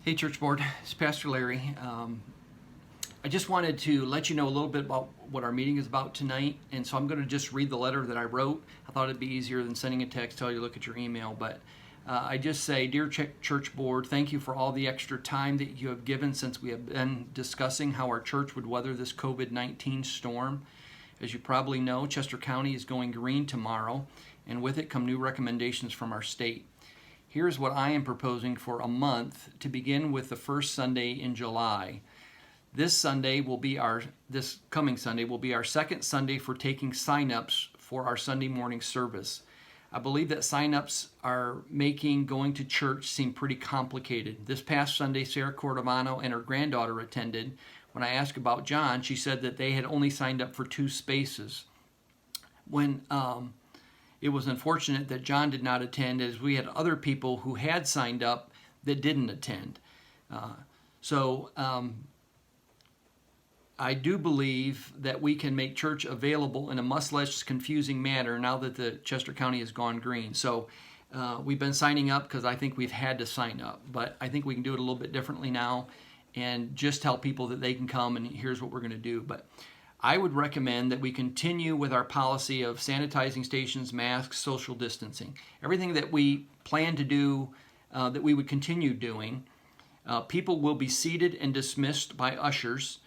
Hey, Church Board, it's Pastor Larry. I just wanted to let you know a little bit about what our meeting is about tonight, and so I'm going to just read the letter that I wrote. I thought it'd be easier than sending a text, tell you to look at your email, but I just say, Dear Church Board, thank you for all the extra time that you have given since we have been discussing how our church would weather this COVID-19 storm. As you probably know, Chester County is going green tomorrow, and with it come new recommendations from our state. Here's what I am proposing for a month to begin with the first Sunday in July. This coming Sunday will be our second Sunday for taking sign-ups for our Sunday morning service. I believe that sign-ups are making going to church seem pretty complicated. This past Sunday, Sarah Cordovano and her granddaughter attended. When I asked about John, she said that they had only signed up for 2 spaces. It was unfortunate that John did not attend, as we had other people who had signed up that didn't attend. I do believe that we can make church available in a much less confusing manner now that the Chester County has gone green. So we've been signing up because I think we've had to sign up, but I think we can do it a little bit differently now and just tell people that they can come and here's what we're going to do. But I would recommend that we continue with our policy of sanitizing stations, masks, social distancing. Everything that we plan to do, that we would continue doing. People will be seated and dismissed by ushers.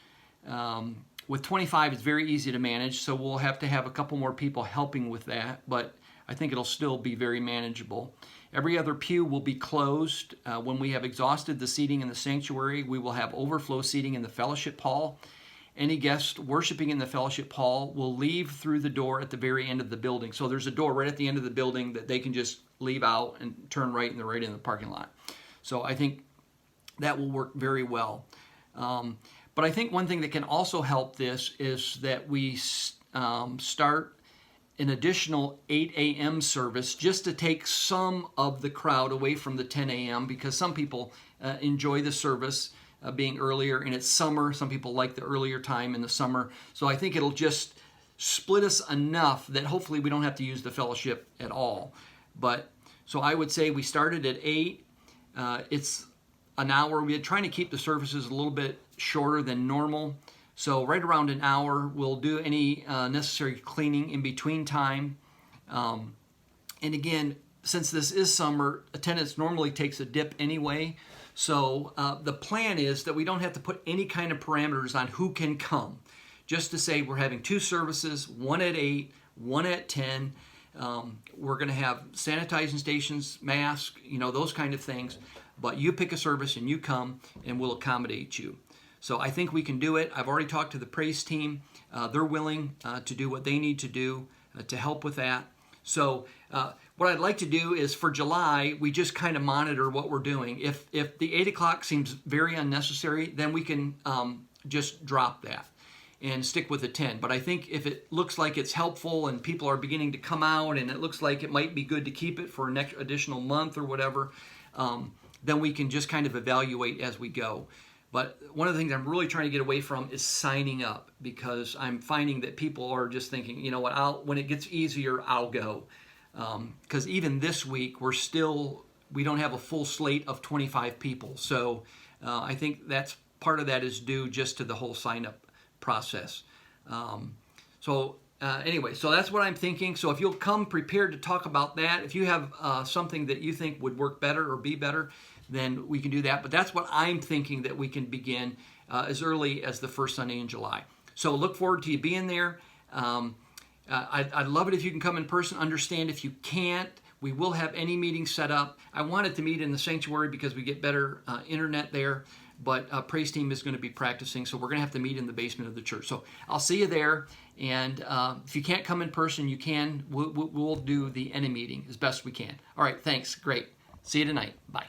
With 25, it's very easy to manage, so we'll have to have a couple more people helping with that, but I think it'll still be very manageable. Every other pew will be closed. When we have exhausted the seating in the sanctuary, we will have overflow seating in the fellowship hall. Any guest worshiping in the fellowship hall will leave through the door at the very end of the building. So there's a door right at the end of the building that they can just leave out and turn right and they're right in the parking lot. So I think that will work very well. But I think one thing that can also help this is that we start an additional 8 a.m. service just to take some of the crowd away from the 10 a.m. because some people enjoy the service being earlier, and it's summer. Some people like the earlier time in the summer. So I think it'll just split us enough that hopefully we don't have to use the fellowship at all. But so I would say we started at 8. It's an hour. We're trying to keep the services a little bit shorter than normal. So right around an hour, we'll do any necessary cleaning in between time. And again, since this is summer, attendance normally takes a dip anyway. So the plan is that we don't have to put any kind of parameters on who can come. Just to say we're having 2 services, one at 8, one at 10. We're going to have sanitizing stations, masks, those kind of things. But you pick a service and you come and we'll accommodate you. So I think we can do it. I've already talked to the praise team. They're willing to do what they need to do to help with that. So what I'd like to do is for July, we just kind of monitor what we're doing. If the 8 o'clock seems very unnecessary, then we can just drop that and stick with the 10. But I think if it looks like it's helpful and people are beginning to come out and it looks like it might be good to keep it for an additional month or whatever, then we can just kind of evaluate as we go. But one of the things I'm really trying to get away from is signing up, because I'm finding that people are just thinking, you know what, when it gets easier, I'll go. Because even this week, we don't have a full slate of 25 people. So I think that's part of that is due just to the whole sign-up process. Anyway, so that's what I'm thinking. So if you'll come prepared to talk about that, if you have something that you think would work better or be better, then we can do that. But that's what I'm thinking that we can begin as early as the first Sunday in July. So look forward to you being there. I'd love it if you can come in person. Understand if you can't, we will have any meeting set up. I wanted to meet in the sanctuary because we get better internet there. But praise team is going to be practicing, so we're going to have to meet in the basement of the church. So I'll see you there. And if you can't come in person, you can. We'll do the any meeting as best we can. All right, thanks. Great. See you tonight. Bye.